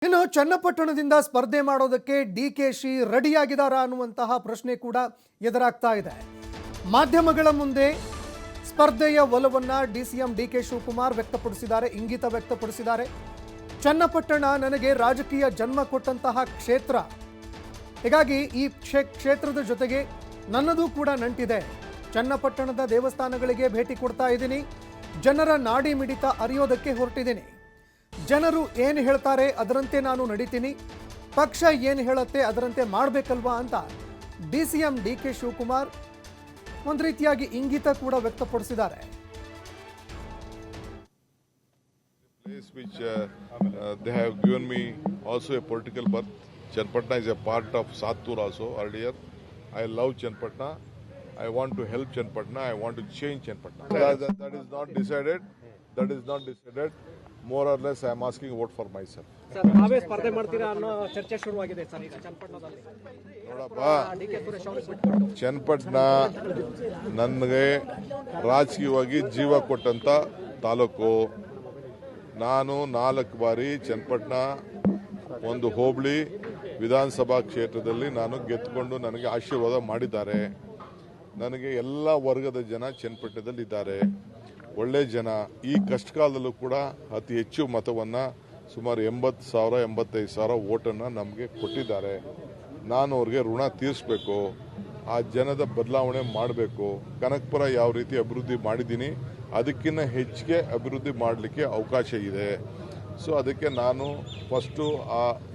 ಇನ್ನು ಚನ್ನಪಟ್ಟಣದಿಂದ ಸ್ಪರ್ಧೆ ಮಾಡೋದಕ್ಕೆ ಡಿಕೆಶಿ ರೆಡಿಯಾಗಿದ್ದಾರಾ ಅನ್ನುವಂತಹ ಪ್ರಶ್ನೆ ಕೂಡ ಎದುರಾಗ್ತಾ ಇದೆ. ಮಾಧ್ಯಮಗಳ ಮುಂದೆ ಸ್ಪರ್ಧೆಯ ಒಲವನ್ನ ಡಿಸಿಎಂ ಡಿಕೆ ಶಿವಕುಮಾರ್ ವ್ಯಕ್ತಪಡಿಸಿದ್ದಾರೆ, ಇಂಗಿತ ವ್ಯಕ್ತಪಡಿಸಿದ್ದಾರೆ. ಚನ್ನಪಟ್ಟಣ ನನಗೆ ರಾಜಕೀಯ ಜನ್ಮ ಕೊಟ್ಟಂತಹ ಕ್ಷೇತ್ರ, ಹೀಗಾಗಿ ಈ ಕ್ಷೇತ್ರದ ಜೊತೆಗೆ ನನ್ನದು ಕೂಡ ನಂಟಿದೆ. ಚನ್ನಪಟ್ಟಣದ ದೇವಸ್ಥಾನಗಳಿಗೆ ಭೇಟಿ ಕೊಡ್ತಾ ಇದ್ದೀನಿ, ಜನರ ನಾಡಿ ಮಿಡಿತ ಅರಿಯೋದಕ್ಕೆ ಹೊರಟಿದ್ದೀನಿ. ಜನರು ಏನು ಹೇಳ್ತಾರೆ ಅದರಂತೆ ನಾನು ನಡೀತೀನಿ, ಪಕ್ಷ ಏನು ಹೇಳುತ್ತೆ ಅದರಂತೆ ಮಾಡಬೇಕಲ್ವಾ ಅಂತ ಡಿಸಿಎಂ ಡಿಕೆ ಶಿವಕುಮಾರ್ ಒಂದು ರೀತಿಯಾಗಿ ಇಂಗಿತ ಕೂಡ ವ್ಯಕ್ತಪಡಿಸಿದ್ದಾರೆ. They have given me also a political birth. Channapatna is a part of Sattur also earlier. I love Channapatna. I want to help Channapatna. I want to change Channapatna. That is not decided. That is not decided. More or less, I am asking vote for myself. Sir, ನಾವೇ ಸ್ಪರ್ಧೆ ಮಾಡ್ತೀರಾ ಅನ್ನೋ ಚರ್ಚೆ ಶುರುವಾಗಿದೆ sir ಈಗ ಚನ್ನಪಟ್ಟಣದಲ್ಲಿ. ನೋಡಪ್ಪ, ಚನ್ನಪಟ್ಟಣ ನನಗೆ ರಾಜಕೀಯವಾಗಿ ಜೀವ ಕೊಟ್ಟಂತ ತಾಲೂಕು. ನಾನು 4 ಬಾರಿ ಚನ್ನಪಟ್ಟಣ ಒಂದು ಹೋಬಳಿ ವಿಧಾನಸಭಾ ಕ್ಷೇತ್ರದಲ್ಲಿ ನಾನು ಗೆದ್ದುಕೊಂಡು ನನಗೆ ಆಶೀರ್ವಾದ ಮಾಡಿದ್ದಾರೆ. ನನಗೆ ಎಲ್ಲ ವರ್ಗದ ಜನ ಚನ್ನಪಟ್ಟಣದಲ್ಲಿ ಇದ್ದಾರೆ, ಒಳ್ಳೆ ಜನ. ಈ ಕಷ್ಟಕಾಲದಲ್ಲೂ ಕೂಡ ಅತಿ ಹೆಚ್ಚು ಮತವನ್ನು ಸುಮಾರು 80,000 85,000 ಓಟನ್ನು ನಮಗೆ ಕೊಟ್ಟಿದ್ದಾರೆ. ನಾನು ಅವ್ರಿಗೆ ಋಣ ತೀರಿಸಬೇಕು, ಆ ಜನದ ಬದಲಾವಣೆ ಮಾಡಬೇಕು. ಕನಕಪುರ ಯಾವ ರೀತಿ ಅಭಿವೃದ್ಧಿ ಮಾಡಿದ್ದೀನಿ ಅದಕ್ಕಿಂತ ಹೆಚ್ಚಿಗೆ ಅಭಿವೃದ್ಧಿ ಮಾಡಲಿಕ್ಕೆ ಅವಕಾಶ ಇದೆ. ಸೊ ಅದಕ್ಕೆ ನಾನು ಫಸ್ಟು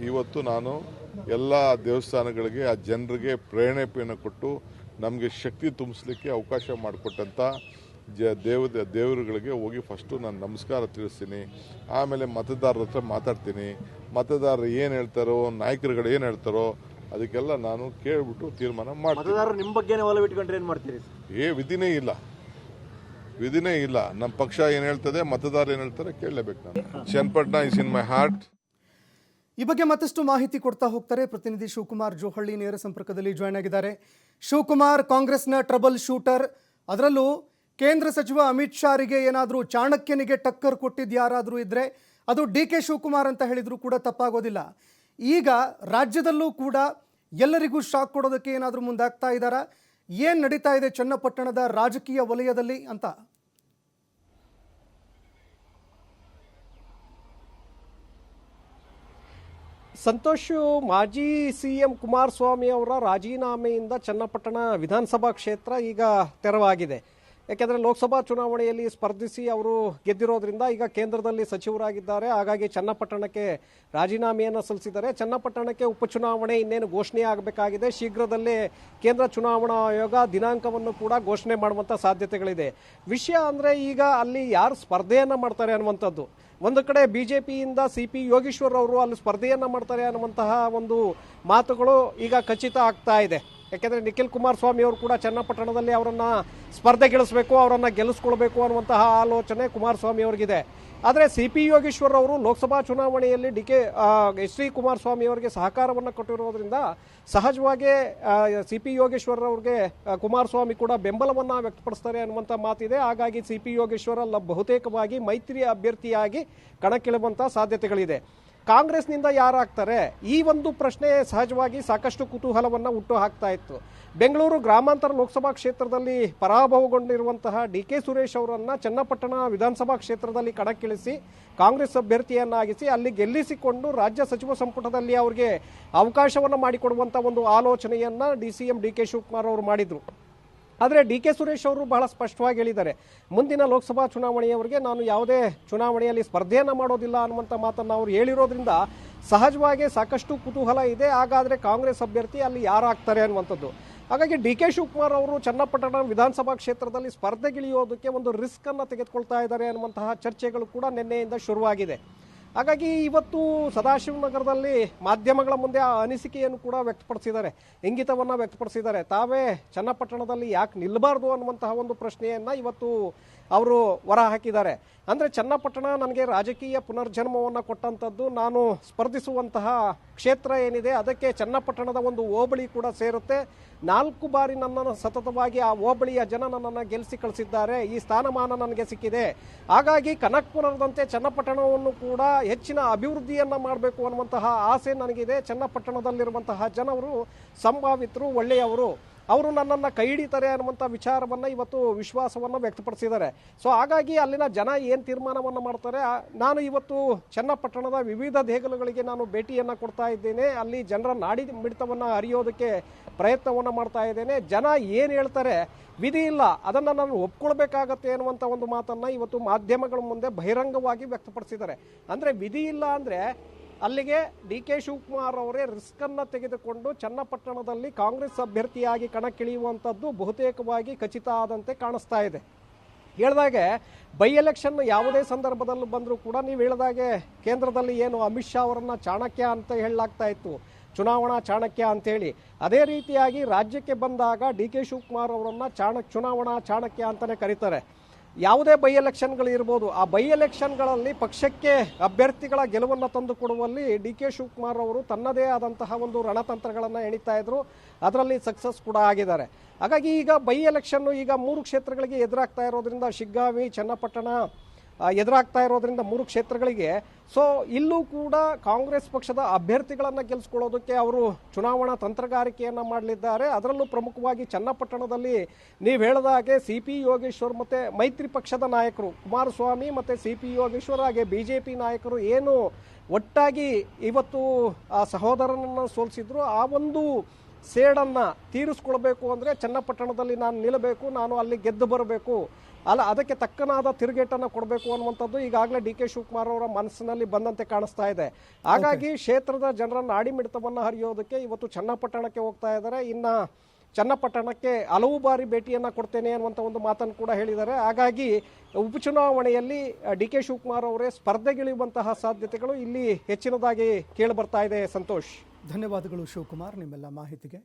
ಇವತ್ತು ನಾನು ಎಲ್ಲ ದೇವಸ್ಥಾನಗಳಿಗೆ ಆ ಜನರಿಗೆ ಪ್ರೇರಣೆಯನ್ನು ಕೊಟ್ಟು ನಮಗೆ ಶಕ್ತಿ ತುಂಬಿಸ್ಲಿಕ್ಕೆ ಅವಕಾಶ ಮಾಡಿಕೊಟ್ಟಂಥ ದೇವರುಗಳಿಗೆ ಹೋಗಿ ಫಸ್ಟು ನಾನು ನಮಸ್ಕಾರ ತಿಳಿಸ್ತೀನಿ. ಆಮೇಲೆ ಮತದಾರರ ಹತ್ರ ಮಾತಾಡ್ತೀನಿ. ಮತದಾರರು ಏನು ಹೇಳ್ತಾರೋ, ನಾಯಕರುಗಳು ಏನು ಹೇಳ್ತಾರೋ ಅದಕ್ಕೆಲ್ಲ ನಾನು ಕೇಳ್ಬಿಟ್ಟು ತೀರ್ಮಾನ ಮಾಡ್ತೀನಿ. ನಿಮ್ಮ ಬಗ್ಗೆ ಒಲವಿಟ್ಕೊಂಡ್ರೆ ಏನು ಮಾಡ್ತೀರಿ? ವಿಧಿನೇ ಇಲ್ಲ, ವಿಧಿನೇ ಇಲ್ಲ. ನಮ್ಮ ಪಕ್ಷ ಏನು ಹೇಳ್ತದೆ, ಮತದಾರ ಏನು ಹೇಳ್ತಾರೆ ಕೇಳಲೇಬೇಕು. ನಾನು Channapatna is in my heart. ಈ ಬಗ್ಗೆ ಮತ್ತಷ್ಟು ಮಾಹಿತಿ ಕೊಡ್ತಾ ಹೋಗ್ತಾರೆ ಪ್ರತಿನಿಧಿ ಶಿವಕುಮಾರ್ ಜೋಹಳ್ಳಿ ನೇರ ಸಂಪರ್ಕದಲ್ಲಿ ಜಾಯ್ನ್ ಆಗಿದ್ದಾರೆ. ಶಿವಕುಮಾರ್, ಕಾಂಗ್ರೆಸ್ನ ಟ್ರಬಲ್ ಶೂಟರ್, ಅದರಲ್ಲೂ ಕೇಂದ್ರ ಸಚಿವ ಅಮಿತ್ ಶಾರಿಗೆ ಏನಾದರೂ ಚಾಣಕ್ಯನಿಗೆ ಟಕ್ಕರ್ ಕೊಟ್ಟಿದ್ದು ಯಾರಾದರೂ ಇದ್ರೆ ಅದು ಡಿಕೆ ಶಿವಕುಮಾರ್ ಅಂತ ಹೇಳಿದ್ರು ಕೂಡ ತಪ್ಪಾಗೋದಿಲ್ಲ. ಈಗ ರಾಜ್ಯದಲ್ಲೂ ಕೂಡ ಎಲ್ಲರಿಗೂ ಶಾಕ್ ಕೊಡೋದಕ್ಕೆ ಏನಾದರೂ ಮುಂದಾಗ್ತಾ ಇದ್ದಾರಾ? ಏನು ನಡೀತಾ ಇದೆ ಚನ್ನಪಟ್ಟಣದ ರಾಜಕೀಯ ವಲಯದಲ್ಲಿ ಅಂತ? ಸಂತೋಷ್, ಮಾಜಿ ಸಿಎಂ ಕುಮಾರಸ್ವಾಮಿ ಅವರ ರಾಜೀನಾಮೆಯಿಂದ ಚನ್ನಪಟ್ಟಣ ವಿಧಾನಸಭಾ ಕ್ಷೇತ್ರ ಈಗ ತೆರವಾಗಿದೆ. ಯಾಕೆಂದರೆ ಲೋಕಸಭಾ ಚುನಾವಣೆಯಲ್ಲಿ ಸ್ಪರ್ಧಿಸಿ ಅವರು ಗೆದ್ದಿರೋದ್ರಿಂದ ಈಗ ಕೇಂದ್ರದಲ್ಲಿ ಸಚಿವರಾಗಿದ್ದಾರೆ. ಹಾಗಾಗಿ ಚನ್ನಪಟ್ಟಣಕ್ಕೆ ರಾಜೀನಾಮೆಯನ್ನು ಸಲ್ಲಿಸಿದ್ದಾರೆ. ಚನ್ನಪಟ್ಟಣಕ್ಕೆ ಉಪಚುನಾವಣೆ ಇನ್ನೇನು ಘೋಷಣೆ ಆಗಬೇಕಾಗಿದೆ. ಶೀಘ್ರದಲ್ಲೇ ಕೇಂದ್ರ ಚುನಾವಣಾ ಆಯೋಗ ದಿನಾಂಕವನ್ನು ಕೂಡ ಘೋಷಣೆ ಮಾಡುವಂಥ ಸಾಧ್ಯತೆಗಳಿದೆ. ವಿಷಯ ಅಂದರೆ ಈಗ ಅಲ್ಲಿ ಯಾರು ಸ್ಪರ್ಧೆಯನ್ನು ಮಾಡ್ತಾರೆ ಅನ್ನುವಂಥದ್ದು. ಒಂದು ಕಡೆ ಬಿಜೆಪಿಯಿಂದ CP ಯೋಗೇಶ್ವರ್ ಅವರು ಅಲ್ಲಿ ಸ್ಪರ್ಧೆಯನ್ನು ಮಾಡ್ತಾರೆ ಅನ್ನುವಂತಹ ಒಂದು ಮಾತುಗಳು ಈಗ ಖಚಿತ ಆಗ್ತಾ ಇದೆ. ಯಾಕೆಂದರೆ ನಿಖಿಲ್ ಕುಮಾರಸ್ವಾಮಿ ಅವರು ಕೂಡ ಚನ್ನಪಟ್ಟಣದಲ್ಲಿ ಅವರನ್ನು ಸ್ಪರ್ಧೆಗಿಳಿಸಬೇಕು, ಅವರನ್ನು ಗೆಲ್ಲಿಸ್ಕೊಳ್ಬೇಕು ಅನ್ನುವಂತಹ ಆಲೋಚನೆ ಕುಮಾರಸ್ವಾಮಿ ಅವರಿಗಿದೆ. ಆದರೆ CP ಯೋಗೇಶ್ವರ್ ಅವರು ಲೋಕಸಭಾ ಚುನಾವಣೆಯಲ್ಲಿ ಎಚ್ ಡಿ ಕುಮಾರಸ್ವಾಮಿ ಅವರಿಗೆ ಸಹಕಾರವನ್ನು ಕೊಟ್ಟಿರೋದ್ರಿಂದ ಸಹಜವಾಗಿ CP ಯೋಗೇಶ್ವರ್ ಅವ್ರಿಗೆ ಕುಮಾರಸ್ವಾಮಿ ಕೂಡ ಬೆಂಬಲವನ್ನು ವ್ಯಕ್ತಪಡಿಸ್ತಾರೆ ಅನ್ನುವಂಥ ಮಾತಿದೆ. ಹಾಗಾಗಿ CP ಯೋಗೇಶ್ವರ್ ಬಹುತೇಕವಾಗಿ ಮೈತ್ರಿ ಅಭ್ಯರ್ಥಿಯಾಗಿ ಕಣಕ್ಕಿಳಿಯುವಂಥ ಸಾಧ್ಯತೆಗಳಿದೆ. ಕಾಂಗ್ರೆಸ್ನಿಂದ ಯಾರಾಗ್ತಾರೆ ಈ ಒಂದು ಪ್ರಶ್ನೆ ಸಹಜವಾಗಿ ಸಾಕಷ್ಟು ಕುತೂಹಲವನ್ನು ಹುಟ್ಟು ಹಾಕ್ತಾ ಇತ್ತು. ಬೆಂಗಳೂರು ಗ್ರಾಮಾಂತರ ಲೋಕಸಭಾ ಕ್ಷೇತ್ರದಲ್ಲಿ ಪರಾಭವಗೊಂಡಿರುವಂತಹ DK ಸುರೇಶ್ ಅವರನ್ನು ಚನ್ನಪಟ್ಟಣ ವಿಧಾನಸಭಾ ಕ್ಷೇತ್ರದಲ್ಲಿ ಕಣಕ್ಕಿಳಿಸಿ ಕಾಂಗ್ರೆಸ್ ಅಭ್ಯರ್ಥಿಯನ್ನಾಗಿಸಿ ಅಲ್ಲಿ ಗೆಲ್ಲಿಸಿಕೊಂಡು ರಾಜ್ಯ ಸಚಿವ ಸಂಪುಟದಲ್ಲಿ ಅವರಿಗೆ ಅವಕಾಶವನ್ನು ಮಾಡಿಕೊಡುವಂಥ ಒಂದು ಆಲೋಚನೆಯನ್ನು DCM DK ಶಿವಕುಮಾರ್ ಅವರು ಮಾಡಿದರು. ಆದರೆ DK ಸುರೇಶ್ ಅವರು ಬಹಳ ಸ್ಪಷ್ಟವಾಗಿ ಹೇಳಿದ್ದಾರೆ, ಮುಂದಿನ ಲೋಕಸಭಾ ಚುನಾವಣೆಯವರೆಗೆ ನಾನು ಯಾವುದೇ ಚುನಾವಣೆಯಲ್ಲಿ ಸ್ಪರ್ಧೆಯನ್ನು ಮಾಡೋದಿಲ್ಲ ಅನ್ನುವಂಥ ಮಾತನ್ನು ಅವರು ಹೇಳಿರೋದ್ರಿಂದ ಸಹಜವಾಗಿ ಸಾಕಷ್ಟು ಕುತೂಹಲ ಇದೆ. ಹಾಗಾದರೆ ಕಾಂಗ್ರೆಸ್ ಅಭ್ಯರ್ಥಿ ಅಲ್ಲಿ ಯಾರಾಗ್ತಾರೆ ಅನ್ನುವಂಥದ್ದು. ಹಾಗಾಗಿ DK ಶಿವಕುಮಾರ್ ಅವರು ಚನ್ನಪಟ್ಟಣ ವಿಧಾನಸಭಾ ಕ್ಷೇತ್ರದಲ್ಲಿ ಸ್ಪರ್ಧೆಗಿಳಿಯೋದಕ್ಕೆ ಒಂದು ರಿಸ್ಕ್ ಅನ್ನು ತೆಗೆದುಕೊಳ್ತಾ ಇದ್ದಾರೆ ಅನ್ನುವಂತಹ ಚರ್ಚೆಗಳು ಕೂಡ ನಿನ್ನೆಯಿಂದ ಶುರುವಾಗಿದೆ. ಹಾಗಾಗಿ ಇವತ್ತು ಸದಾಶಿವನಗರದಲ್ಲಿ ಮಾಧ್ಯಮಗಳ ಮುಂದೆ ಆ ಅನಿಸಿಕೆಯನ್ನು ಕೂಡ ವ್ಯಕ್ತಪಡಿಸಿದ್ದಾರೆ, ಇಂಗಿತವನ್ನು ವ್ಯಕ್ತಪಡಿಸಿದ್ದಾರೆ. ತಾವೇ ಚನ್ನಪಟ್ಟಣದಲ್ಲಿ ಯಾಕೆ ನಿಲ್ಲಬಾರ್ದು ಅನ್ನುವಂತಹ ಒಂದು ಪ್ರಶ್ನೆಯನ್ನು ಇವತ್ತು ಅವರು ಹೊರ ಹಾಕಿದ್ದಾರೆ. ಅಂದರೆ ಚನ್ನಪಟ್ಟಣ ನನಗೆ ರಾಜಕೀಯ ಪುನರ್ಜನ್ಮವನ್ನು ಕೊಟ್ಟಂಥದ್ದು. ನಾನು ಸ್ಪರ್ಧಿಸುವಂತಹ ಕ್ಷೇತ್ರ ಏನಿದೆ ಅದಕ್ಕೆ ಚನ್ನಪಟ್ಟಣದ ಒಂದು ಹೋಬಳಿ ಕೂಡ ಸೇರುತ್ತೆ. 4 ಬಾರಿ ನನ್ನನ್ನು ಸತತವಾಗಿ ಆ ಹೋಬಳಿಯ ಜನ ನನ್ನನ್ನು ಗೆಲ್ಲಿಸಿ ಕಳಿಸಿದ್ದಾರೆ. ಈ ಸ್ಥಾನಮಾನ ನನಗೆ ಸಿಕ್ಕಿದೆ. ಹಾಗಾಗಿ ಕನಕಪುರದಂತೆ ಚನ್ನಪಟ್ಟಣವನ್ನು ಕೂಡ ಹೆಚ್ಚಿನ ಅಭಿವೃದ್ಧಿಯನ್ನು ಮಾಡಬೇಕು ಅನ್ನುವಂತಹ ಆಸೆ ನನಗಿದೆ. ಚನ್ನಪಟ್ಟಣದಲ್ಲಿರುವಂತಹ ಜನರು ಸಂಭಾವಿತರು, ಒಳ್ಳೆಯವರು, ಅವರು ನನ್ನನ್ನು ಕೈ ಹಿಡಿತಾರೆ ಅನ್ನುವಂಥ ವಿಚಾರವನ್ನು ಇವತ್ತು ವಿಶ್ವಾಸವನ್ನು ವ್ಯಕ್ತಪಡಿಸಿದ್ದಾರೆ. ಸೊ ಹಾಗಾಗಿ ಅಲ್ಲಿನ ಜನ ಏನು ತೀರ್ಮಾನವನ್ನು ಮಾಡ್ತಾರೆ, ನಾನು ಇವತ್ತು ಚನ್ನಪಟ್ಟಣದ ವಿವಿಧ ದೇಗುಲಗಳಿಗೆ ನಾನು ಭೇಟಿಯನ್ನು ಕೊಡ್ತಾ ಇದ್ದೇನೆ. ಅಲ್ಲಿ ಜನರ ನಾಡಿ ಮಿಡಿತವನ್ನು ಅರಿಯೋದಕ್ಕೆ ಪ್ರಯತ್ನವನ್ನು ಮಾಡ್ತಾ ಇದ್ದೇನೆ. ಜನ ಏನು ಹೇಳ್ತಾರೆ, ವಿಧಿ ಇಲ್ಲ, ಅದನ್ನು ನಾನು ಒಪ್ಕೊಳ್ಬೇಕಾಗತ್ತೆ ಅನ್ನುವಂಥ ಒಂದು ಮಾತನ್ನು ಇವತ್ತು ಮಾಧ್ಯಮಗಳ ಮುಂದೆ ಬಹಿರಂಗವಾಗಿ ವ್ಯಕ್ತಪಡಿಸಿದ್ದಾರೆ. ಅಂದರೆ ವಿಧಿ ಇಲ್ಲ ಅಂದರೆ ಅಲ್ಲಿಗೆ ಡಿ ಕೆ ಶಿವಕುಮಾರ್ ಅವರೇ ರಿಸ್ಕ್ ಅನ್ನು ತೆಗೆದುಕೊಂಡು ಚನ್ನಪಟ್ಟಣದಲ್ಲಿ ಕಾಂಗ್ರೆಸ್ ಅಭ್ಯರ್ಥಿಯಾಗಿ ಕಣಕ್ಕಿಳಿಯುವಂಥದ್ದು ಬಹುತೇಕವಾಗಿ ಖಚಿತ ಆದಂತೆ ಕಾಣಿಸ್ತಾ ಇದೆ. ಹೇಳಿದಾಗೆ ಬೈ ಎಲೆಕ್ಷನ್ ಯಾವುದೇ ಸಂದರ್ಭದಲ್ಲಿ ಬಂದರೂ ಕೂಡ ನೀವು ಹೇಳಿದಾಗೆ ಕೇಂದ್ರದಲ್ಲಿ ಏನು ಅಮಿತ್ ಶಾ ಅವರನ್ನು ಚಾಣಕ್ಯ ಅಂತ ಹೇಳಲಾಗ್ತಾ ಇತ್ತು, ಚುನಾವಣಾ ಚಾಣಕ್ಯ ಅಂತೇಳಿ, ಅದೇ ರೀತಿಯಾಗಿ ರಾಜ್ಯಕ್ಕೆ ಬಂದಾಗ ಡಿ ಕೆ ಶಿವಕುಮಾರ್ ಅವರನ್ನು ಚುನಾವಣಾ ಚಾಣಕ್ಯ ಅಂತಲೇ ಕರೀತಾರೆ. ಯಾವುದೇ ಬೈ ಎಲೆಕ್ಷನ್ಗಳು ಇರ್ಬೋದು, ಆ ಬೈ ಎಲೆಕ್ಷನ್ಗಳಲ್ಲಿ ಪಕ್ಷಕ್ಕೆ ಅಭ್ಯರ್ಥಿಗಳ ಗೆಲುವನ್ನು ತಂದುಕೊಡುವಲ್ಲಿ ಡಿ ಕೆ ಶಿವಕುಮಾರ್ ಅವರು ತನ್ನದೇ ಆದಂತಹ ಒಂದು ರಣತಂತ್ರಗಳನ್ನು ಎಣಿತಾ ಇದ್ರು. ಅದರಲ್ಲಿ ಸಕ್ಸಸ್ ಕೂಡ ಆಗಿದ್ದಾರೆ. ಹಾಗಾಗಿ ಈಗ ಬೈ ಎಲೆಕ್ಷನ್ನು ಈಗ 3 ಕ್ಷೇತ್ರಗಳಿಗೆ ಎದುರಾಗ್ತಾ ಇರೋದ್ರಿಂದ, ಶಿಗ್ಗಾವಿ, ಚನ್ನಪಟ್ಟಣ ಎದುರಾಗ್ತಾ ಇರೋದ್ರಿಂದ 3 ಕ್ಷೇತ್ರಗಳಿಗೆ, ಸೊ ಇಲ್ಲೂ ಕೂಡ ಕಾಂಗ್ರೆಸ್ ಪಕ್ಷದ ಅಭ್ಯರ್ಥಿಗಳನ್ನು ಗೆಲ್ಲಿಸ್ಕೊಳ್ಳೋದಕ್ಕೆ ಅವರು ಚುನಾವಣಾ ತಂತ್ರಗಾರಿಕೆಯನ್ನು ಮಾಡಲಿದ್ದಾರೆ. ಅದರಲ್ಲೂ ಪ್ರಮುಖವಾಗಿ ಚನ್ನಪಟ್ಟಣದಲ್ಲಿ ನೀವು ಹೇಳಿದ ಹಾಗೆ ಸಿ ಪಿ ಯೋಗೇಶ್ವರ್ ಮತ್ತು ಮೈತ್ರಿ ಪಕ್ಷದ ನಾಯಕರು ಕುಮಾರಸ್ವಾಮಿ ಮತ್ತು ಸಿ ಪಿ ಯೋಗೇಶ್ವರ್ ಹಾಗೆ BJP ನಾಯಕರು ಏನು ಒಟ್ಟಾಗಿ ಇವತ್ತು ಆ ಸಹೋದರನನ್ನು ಸೋಲಿಸಿದ್ರು, ಆ ಒಂದು ಸೇಡನ್ನು ತೀರಿಸ್ಕೊಳ್ಬೇಕು ಅಂದರೆ ಚನ್ನಪಟ್ಟಣದಲ್ಲಿ ನಾನು ನಿಲ್ಲಬೇಕು, ನಾನು ಅಲ್ಲಿ ಗೆದ್ದು ಬರಬೇಕು, ಅದಕ್ಕೆ ತಕ್ಕನಾದ ತಿರುಗೇಟನ್ನು ಕೊಡಬೇಕು ಅನ್ನುವಂಥದ್ದು ಈಗಾಗಲೇ ಡಿ ಕೆ ಶಿವಕುಮಾರ್ ಅವರ ಮನಸ್ಸಿನಲ್ಲಿ ಬಂದಂತೆ ಕಾಣಿಸ್ತಾ ಇದೆ. ಹಾಗಾಗಿ ಕ್ಷೇತ್ರದ ಜನರ ನಾಡಿ ಮಿಡಿತವನ್ನು ಹರಿಯೋದಕ್ಕೆ ಇವತ್ತು ಚನ್ನಪಟ್ಟಣಕ್ಕೆ ಹೋಗ್ತಾ ಇದ್ದಾರೆ. ಇನ್ನು ಚನ್ನಪಟ್ಟಣಕ್ಕೆ ಹಲವು ಬಾರಿ ಭೇಟಿಯನ್ನು ಕೊಡ್ತೇನೆ ಅನ್ನುವಂಥ ಒಂದು ಮಾತನ್ನು ಕೂಡ ಹೇಳಿದ್ದಾರೆ. ಹಾಗಾಗಿ ಉಪಚುನಾವಣೆಯಲ್ಲಿ ಡಿ ಕೆ ಶಿವಕುಮಾರ್ ಅವರೇ ಸ್ಪರ್ಧೆಗಿಳಿಯುವಂತಹ ಸಾಧ್ಯತೆಗಳು ಇಲ್ಲಿ ಹೆಚ್ಚಿನದಾಗಿ ಕೇಳಿ ಬರ್ತಾ ಇದೆ. ಸಂತೋಷ್, ಧನ್ಯವಾದಗಳು ಶಿವಕುಮಾರ್ ನಿಮ್ಮೆಲ್ಲ ಮಾಹಿತಿಗೆ.